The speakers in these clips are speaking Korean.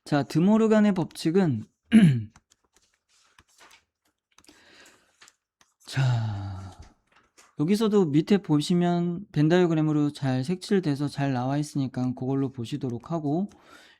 자, 드모르간의 법칙은 자, 여기서도 밑에 보시면 벤 다이어그램으로 잘 색칠돼서 잘 나와 있으니까 그걸로 보시도록 하고,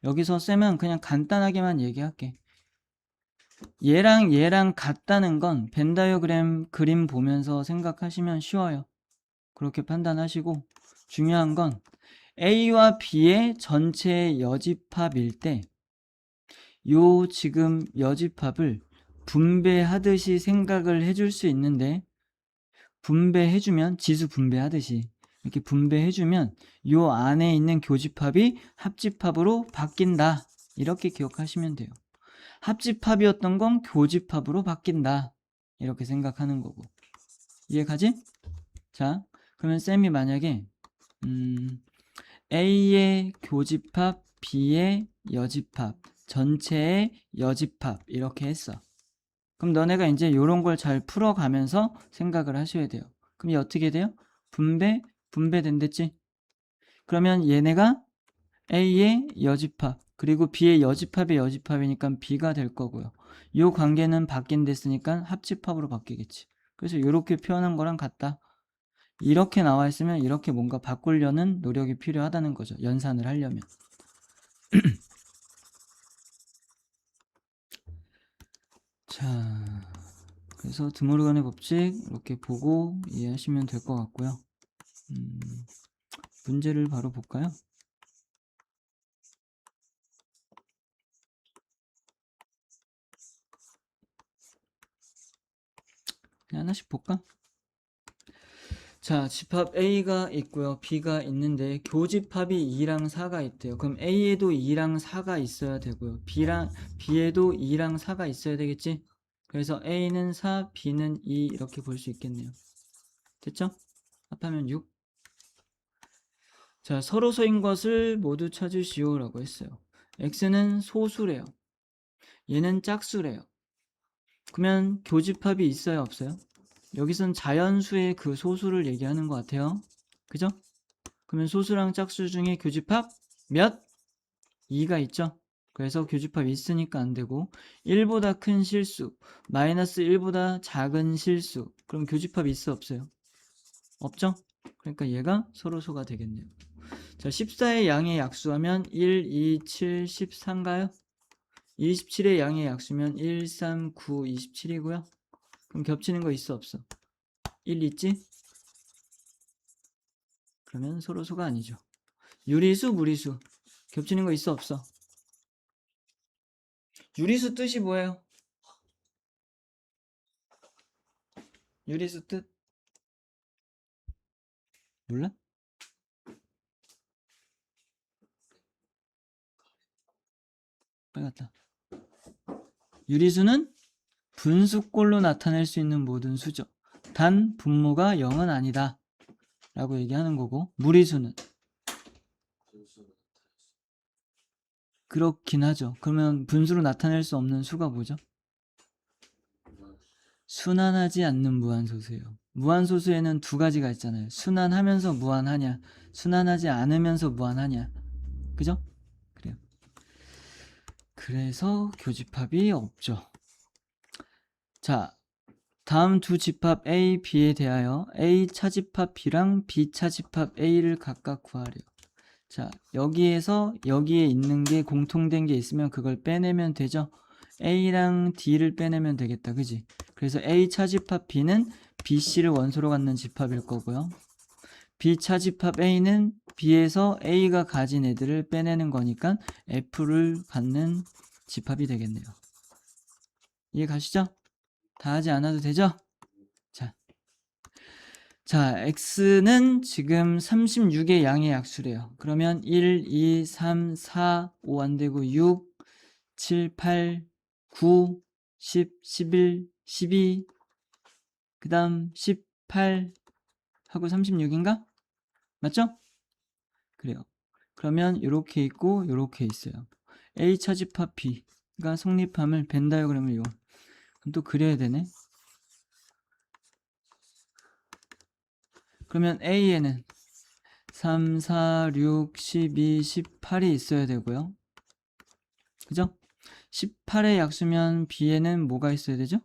여기서 쌤은 그냥 간단하게만 얘기할게. 얘랑 같다는 건 벤 다이어그램 그림 보면서 생각하시면 쉬워요. 그렇게 판단하시고, 중요한 건 A와 B의 전체 여집합일 때 요 지금 여집합을 분배하듯이 생각을 해줄 수 있는데, 분배해주면 지수 분배하듯이 이렇게 분배해주면 요 안에 있는 교집합이 합집합으로 바뀐다, 이렇게 기억하시면 돼요. 합집합이었던 건 교집합으로 바뀐다, 이렇게 생각하는 거고. 이해가지? 자, 그러면 쌤이 만약에 A의 교집합, B의 여집합, 전체의 여집합 이렇게 했어. 그럼 너네가 이제 이런 걸 잘 풀어가면서 생각을 하셔야 돼요. 그럼 이 어떻게 돼요? 분배된댔지? 그러면 얘네가 A의 여집합 그리고 B의 여집합의 여집합이니까 B가 될 거고요. 이 관계는 바뀐댔으니까 합집합으로 바뀌겠지. 그래서 이렇게 표현한 거랑 같다. 이렇게 나와 있으면 이렇게 뭔가 바꾸려는 노력이 필요하다는 거죠. 연산을 하려면. 자, 그래서 드모르간의 법칙 이렇게 보고 이해하시면 될 것 같고요. 문제를 바로 볼까요? 하나씩 볼까? 자, 집합 A가 있고요, B가 있는데 교집합이 2랑 4가 있대요. 그럼 A에도 2랑 4가 있어야 되고요, B에도 2랑 4가 있어야 되겠지? 그래서 A는 4, B는 2 이렇게 볼 수 있겠네요. 됐죠? 합하면 6. 자, 서로서인 것을 모두 찾으시오 라고 했어요. X는 소수래요. 얘는 짝수래요. 그러면 교집합이 있어요, 없어요? 여기선 자연수의 그 소수를 얘기하는 것 같아요. 그죠? 그러면 소수랑 짝수 중에 교집합 몇? 2가 있죠? 그래서 교집합 있으니까 안 되고, 1보다 큰 실수, 마이너스 1보다 작은 실수, 그럼 교집합 있어, 없어요? 없죠? 그러니까 얘가 서로소가 되겠네요. 자, 14의 양의 약수하면 1, 2, 7, 14인가요? 27의 양의 약수면 1, 3, 9, 27이고요. 그럼 겹치는 거 있어, 없어? 1 있지? 그러면 서로소가 아니죠. 유리수, 무리수 겹치는 거 있어, 없어? 유리수 뜻이 뭐예요? 유리수 뜻? 몰라? 빨리 갔다. 유리수는 분수꼴로 나타낼 수 있는 모든 수죠. 단 분모가 0은 아니다 라고 얘기하는 거고, 무리수는 그렇긴 하죠. 그러면 분수로 나타낼 수 없는 수가 뭐죠? 순환하지 않는 무한소수예요. 무한소수에는 두 가지가 있잖아요. 순환하면서 무한하냐, 순환하지 않으면서 무한하냐. 그죠? 그래요. 그래서 교집합이 없죠. 자, 다음 두 집합 A, B에 대하여 A 차집합 B랑 B 차집합 A를 각각 구하래요. 자, 여기에 있는 게 공통된 게 있으면 그걸 빼내면 되죠. A랑 D를 빼내면 되겠다, 그지? 그래서 A 차집합 B는 BC를 원소로 갖는 집합일 거고요, B 차집합 A는 B에서 A가 가진 애들을 빼내는 거니까 F를 갖는 집합이 되겠네요. 이해 가시죠? 다 하지 않아도 되죠? 자, X는 지금 36의 양의 약수래요. 그러면 1, 2, 3, 4, 5 안되고 6, 7, 8, 9, 10, 11, 12, 그 다음 18 하고 36인가? 맞죠? 그래요. 그러면 이렇게 있고 이렇게 있어요. A 차집합 B가 성립함을 벤 다이어그램을 이용. 그럼 또 그려야 되네. 그러면 A에는 3, 4, 6, 12, 18이 있어야 되고요. 그죠? 18의 약수면 B에는 뭐가 있어야 되죠?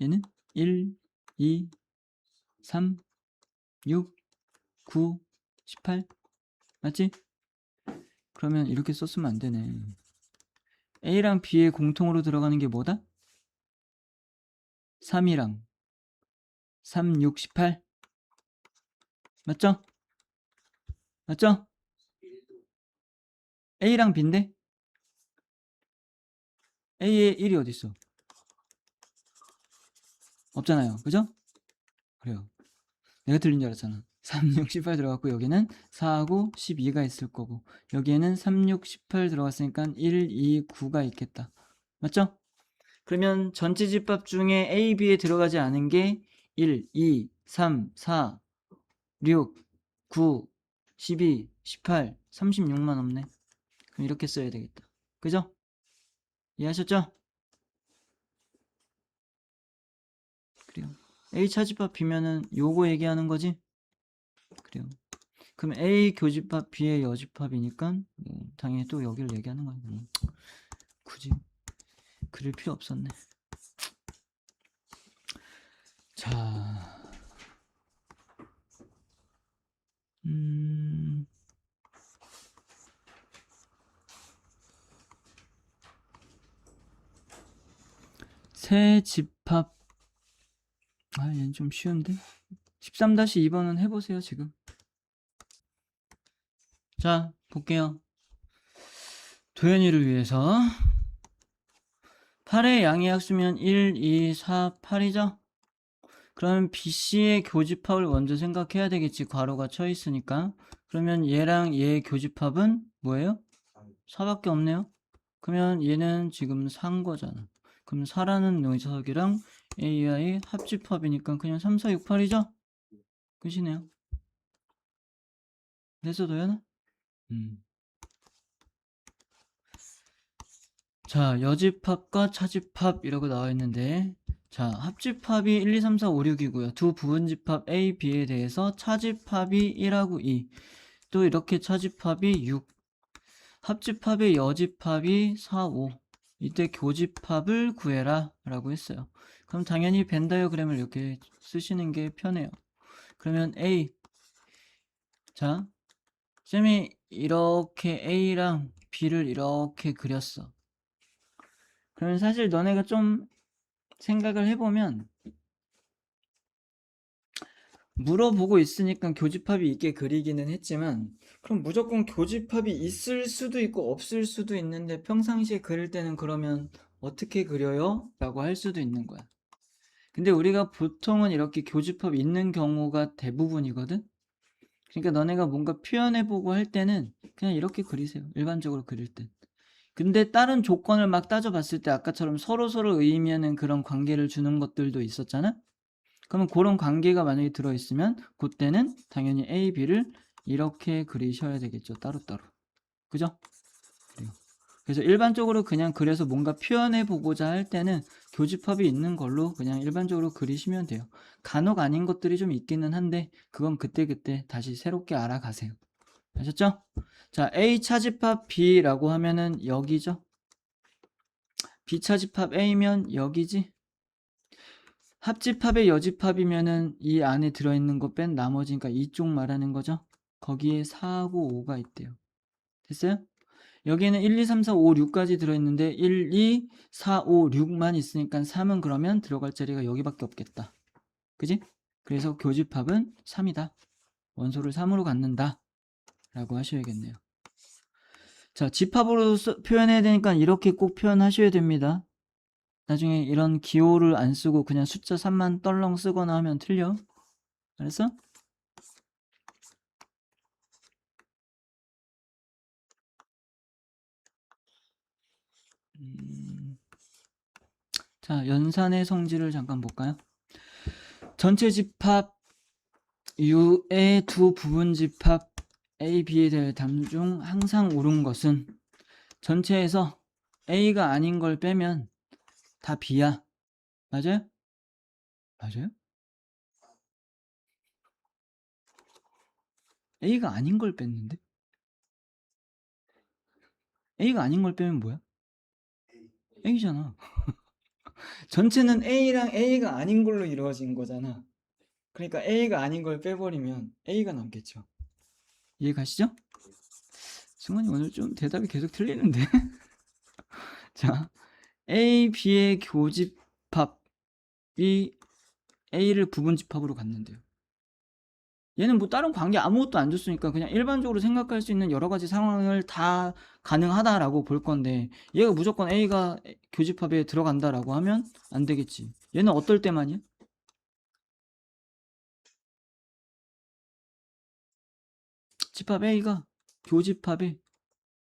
얘는 1, 2, 3, 6, 9, 18 맞지? 그러면 이렇게 썼으면 안 되네. A랑 B에 공통으로 들어가는 게 뭐다? 3이랑 3, 6, 18 맞죠? 맞죠? A랑 B인데 A에 1이 어디 있어? 없잖아요. 그죠? 그래요. 내가 틀린 줄 알았잖아. 3, 6, 18 들어갔고 여기는 4하고 12가 있을 거고 여기에는 3, 6, 18 들어갔으니까 1, 2, 9가 있겠다. 맞죠? 그러면 전체 집합 중에 A, B에 들어가지 않은 게 1, 2, 3, 4, 6, 9, 12, 18, 36만 없네. 그럼 이렇게 써야 되겠다. 그죠? 이해하셨죠? 그래요. A 차집합 B면은 요거 얘기하는 거지? 그래요. 그럼 A 교집합 B의 여집합이니까 당연히 또 여기를 얘기하는 거야. 굳이 그릴 필요 없었네. 자, 세 집합. 얘는 좀 쉬운데? 13-2번은 해보세요, 지금. 자, 볼게요. 도현이를 위해서 8의 양의 약수면 1, 2, 4, 8이죠? 그러면 BC의 교집합을 먼저 생각해야 되겠지. 괄호가 쳐 있으니까. 그러면 얘랑 얘의 교집합은 뭐예요? 4밖에 없네요. 그러면 얘는 지금 4인 거잖아. 그럼 4라는 녀석이랑 AI의 합집합이니까 그냥 3, 4, 6, 8이죠? 끝이네요. 됐어, 도현아? 자, 여집합과 차집합이라고 나와 있는데, 자, 합집합이 1, 2, 3, 4, 5, 6이고요. 두 부분집합 A, B에 대해서 차집합이 1하고 2, 또 이렇게 차집합이 6, 합집합의 여집합이 4, 5. 이때 교집합을 구해라 라고 했어요. 그럼 당연히 벤 다이어그램을 이렇게 쓰시는 게 편해요. 그러면 A, 자, 쌤이 이렇게 A랑 B를 이렇게 그렸어. 그러면 사실 너네가 좀 생각을 해보면 물어보고 있으니까 교집합이 있게 그리기는 했지만 그럼 무조건 교집합이 있을 수도 있고 없을 수도 있는데 평상시에 그릴 때는 그러면 어떻게 그려요? 라고 할 수도 있는 거야. 근데 우리가 보통은 이렇게 교집합 있는 경우가 대부분이거든? 그러니까 너네가 뭔가 표현해보고 할 때는 그냥 이렇게 그리세요. 일반적으로 그릴 때. 근데 다른 조건을 막 따져봤을 때 아까처럼 서로서로 의미하는 그런 관계를 주는 것들도 있었잖아? 그러면 그런 관계가 만약에 들어있으면 그때는 당연히 A, B를 이렇게 그리셔야 되겠죠. 따로따로. 그죠? 그래요. 그래서 일반적으로 그냥 그래서 뭔가 표현해 보고자 할 때는 교집합이 있는 걸로 그냥 일반적으로 그리시면 돼요. 간혹 아닌 것들이 좀 있기는 한데 그건 그때그때 다시 새롭게 알아가세요. 아셨죠? 자, A 차집합 B라고 하면은 여기죠. B 차집합 A면 여기지. 합집합의 여집합이면은 이 안에 들어있는 거 뺀 나머지니까 이쪽 말하는 거죠. 거기에 4하고 5가 있대요. 됐어요? 여기에는 1, 2, 3, 4, 5, 6까지 들어있는데 1, 2, 4, 5, 6만 있으니까 3은 그러면 들어갈 자리가 여기밖에 없겠다. 그지? 그래서 교집합은 3이다. 원소를 3으로 갖는다. 라고 하셔야겠네요. 자, 집합으로 표현해야 되니까 이렇게 꼭 표현하셔야 됩니다. 나중에 이런 기호를 안 쓰고 그냥 숫자 3만 떨렁 쓰거나 하면 틀려. 알았어? 자, 연산의 성질을 잠깐 볼까요? 전체 집합 U의 두 부분 집합 A, B에 대해 담 중 항상 옳은 것은 전체에서 A가 아닌 걸 빼면 다 B야. 맞아요? 맞아요? A가 아닌 걸 뺐는데? A가 아닌 걸 빼면 뭐야? A잖아. 전체는 A랑 A가 아닌 걸로 이루어진 거잖아. 그러니까 A가 아닌 걸 빼버리면 A가 남겠죠. 이해 가시죠? 승원이 오늘 좀 대답이 계속 틀리는데. 자, A, B의 교집합이 A를 부분집합으로 갔는데요. 얘는 뭐 다른 관계 아무것도 안 줬으니까 그냥 일반적으로 생각할 수 있는 여러 가지 상황을 다 가능하다라고 볼 건데, 얘가 무조건 A가 교집합에 들어간다라고 하면 안 되겠지. 얘는 어떨 때만이야? 집합 A가 교집합의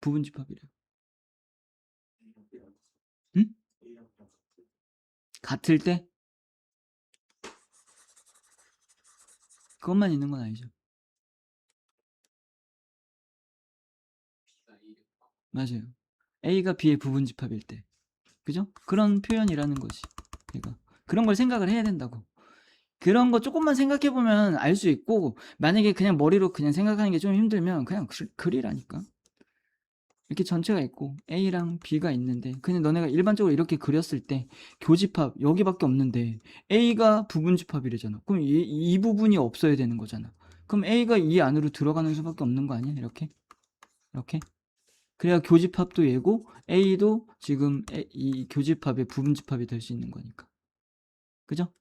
부분집합이래요. 응? 같을 때? 그것만 있는 건 아니죠. 맞아요. A가 B의 부분집합일 때. 그죠? 그런 표현이라는 거지. 얘가. 그런 걸 생각을 해야 된다고. 그런 거 조금만 생각해보면 알 수 있고, 만약에 그냥 머리로 그냥 생각하는 게 좀 힘들면 그냥 그리라니까. 이렇게 전체가 있고 A랑 B가 있는데, 그냥 너네가 일반적으로 이렇게 그렸을 때 교집합 여기밖에 없는데 A가 부분집합이래잖아. 그럼 이 부분이 없어야 되는 거잖아. 그럼 A가 이 안으로 들어가는 수밖에 없는 거 아니야? 이렇게? 이렇게? 그래야 교집합도 얘고 A도 지금 이 교집합의 부분집합이 될 수 있는 거니까. 그죠?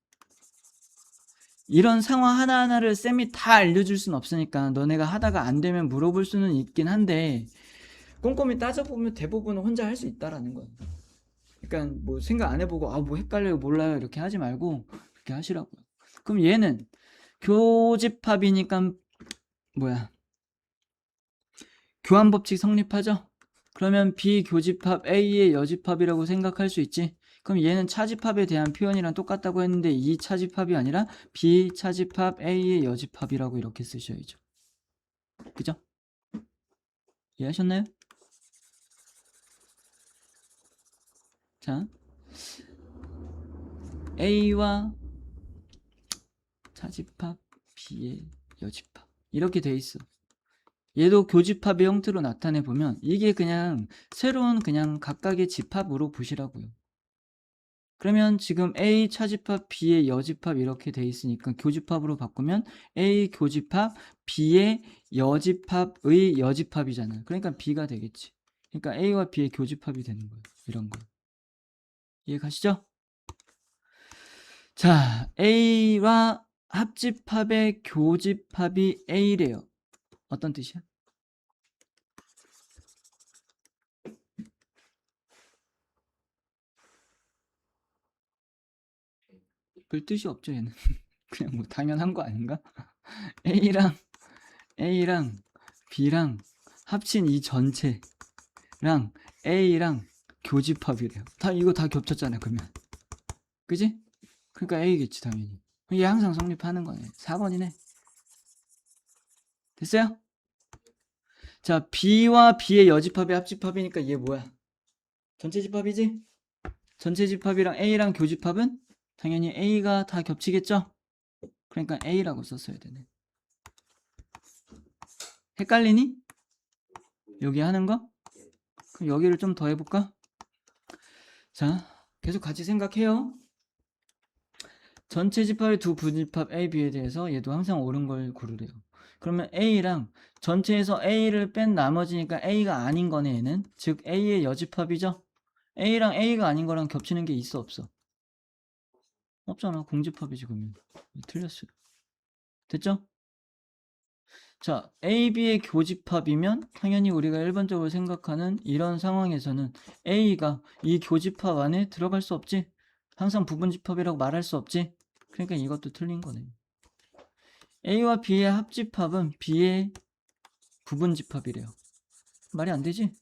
이런 상황 하나하나를 쌤이 다 알려줄 순 없으니까 너네가 하다가 안 되면 물어볼 수는 있긴 한데, 꼼꼼히 따져보면 대부분은 혼자 할 수 있다라는 거예요. 그러니까 뭐 생각 안 해보고 뭐 헷갈려요 몰라요 이렇게 하지 말고 그렇게 하시라고요. 그럼 얘는 교집합이니까 뭐야, 교환법칙 성립하죠? 그러면 비교집합 A의 여집합이라고 생각할 수 있지? 그럼 얘는 차집합에 대한 표현이랑 똑같다고 했는데 이 차집합이 아니라 비차집합 A의 여집합이라고 이렇게 쓰셔야죠. 그죠? 이해하셨나요? 자, A와 차집합, B의 여집합 이렇게 돼 있어. 얘도 교집합의 형태로 나타내 보면 이게 그냥 새로운 그냥 각각의 집합으로 보시라고요. 그러면 지금 A 차집합, B의 여집합 이렇게 돼 있으니까 교집합으로 바꾸면 A 교집합, B의 여집합의 여집합이잖아요. 그러니까 B가 되겠지. 그러니까 A와 B의 교집합이 되는 거예요. 이런 거. 이해 가시죠? 자, A와 합집합의 교집합이 A래요. 어떤 뜻이야? 별 뜻이 없죠, 얘는. 그냥 뭐 당연한 거 아닌가? A랑 B랑 합친 이 전체랑 A랑 교집합이래요. 이거 다 겹쳤잖아, 그러면. 그지? 그러니까 A겠지, 당연히. 이게 항상 성립하는 거네. 4번이네. 됐어요? 자, B와 B의 여집합이 합집합이니까 얘 뭐야? 전체 집합이지? 전체 집합이랑 A랑 교집합은 당연히 A가 다 겹치겠죠? 그러니까 A라고 썼어야 되네. 헷갈리니? 여기 하는 거? 그럼 여기를 좀 더 해볼까? 자, 계속 같이 생각해요. 전체 집합의 두 부집합 A, B에 대해서 얘도 항상 옳은 걸 고르래요. 그러면 A랑 전체에서 A를 뺀 나머지니까 A가 아닌 거네, 얘는. 즉 A의 여집합이죠. A랑 A가 아닌 거랑 겹치는 게 있어, 없어? 없잖아. 공집합이지, 그러면. 틀렸어요. 됐죠? 자, A, B의 교집합이면 당연히 우리가 일반적으로 생각하는 이런 상황에서는 A가 이 교집합 안에 들어갈 수 없지. 항상 부분집합이라고 말할 수 없지. 그러니까 이것도 틀린 거네. A와 B의 합집합은 B의 부분집합이래요. 말이 안 되지?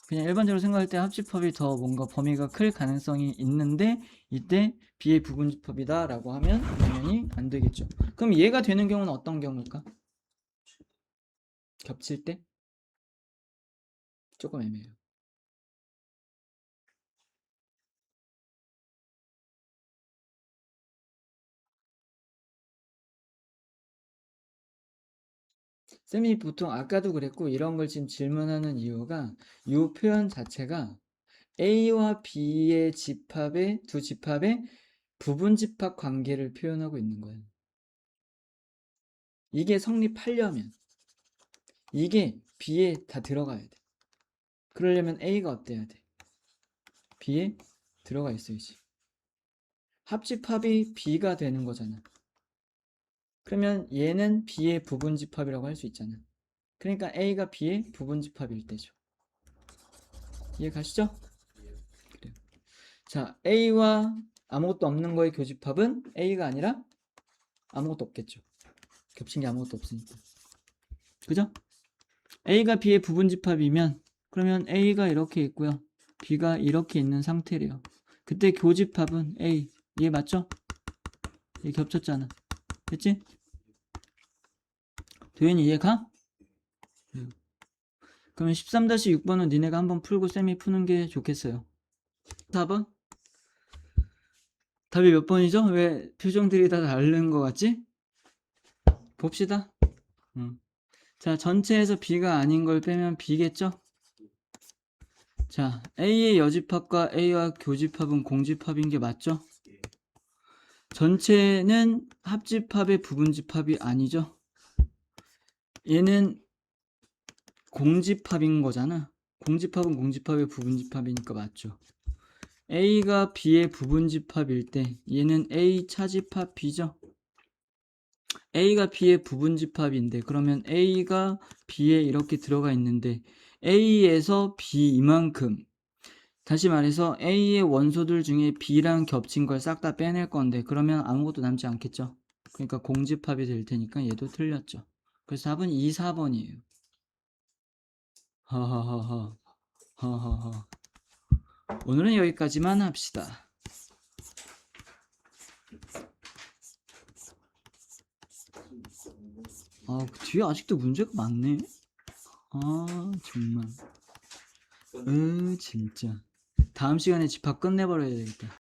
그냥 일반적으로 생각할 때 합집합이 더 뭔가 범위가 클 가능성이 있는데, 이때 B의 부분집합이다 라고 하면 당연히 안 되겠죠. 그럼 얘가 되는 경우는 어떤 경우일까? 겹칠 때? 조금 애매해요. 쌤이 보통 아까도 그랬고 이런 걸 지금 질문하는 이유가 이 표현 자체가 A와 B의 집합의 두 집합의 부분 집합 관계를 표현하고 있는 거예요. 이게 성립하려면 이게 B에 다 들어가야 돼. 그러려면 A가 어때야 돼? B에 들어가 있어야지. 합집합이 B가 되는 거잖아. 그러면 얘는 B의 부분 집합이라고 할 수 있잖아. 그러니까 A가 B의 부분 집합일 때죠. 이해 가시죠? 그래요. 자, A와 아무것도 없는 거의 교집합은 A가 아니라 아무것도 없겠죠. 겹친 게 아무것도 없으니까. 그죠? A가 B의 부분 집합이면 그러면 A가 이렇게 있고요. B가 이렇게 있는 상태래요. 그때 교집합은 A. 이해 맞죠? 얘 겹쳤잖아. 됐지? 도현이 이해가? 그러면 13-6번은 니네가 한번 풀고 쌤이 푸는 게 좋겠어요. 4번? 답이 몇 번이죠? 왜 표정들이 다 다른 것 같지? 봅시다. 자, 전체에서 B가 아닌 걸 빼면 B겠죠? 자, A의 여집합과 A와 교집합은 공집합인 게 맞죠? 전체는 합집합의 부분집합이 아니죠? 얘는 공집합인 거잖아. 공집합은 공집합의 부분집합이니까 맞죠? A가 B의 부분집합일 때 얘는 A 차집합 B죠? A가 B의 부분집합인데 그러면 A가 B에 이렇게 들어가 있는데 A에서 B 이만큼, 다시 말해서 A의 원소들 중에 B랑 겹친 걸 싹 다 빼낼 건데 그러면 아무것도 남지 않겠죠? 그러니까 공집합이 될 테니까 얘도 틀렸죠. 그래서 답은 2, 4번이에요. 하하하하. 하하하. 오늘은 여기까지만 합시다. 그 뒤에 아직도 문제가 많네. 정말. 진짜. 다음 시간에 집합 끝내버려야 되겠다.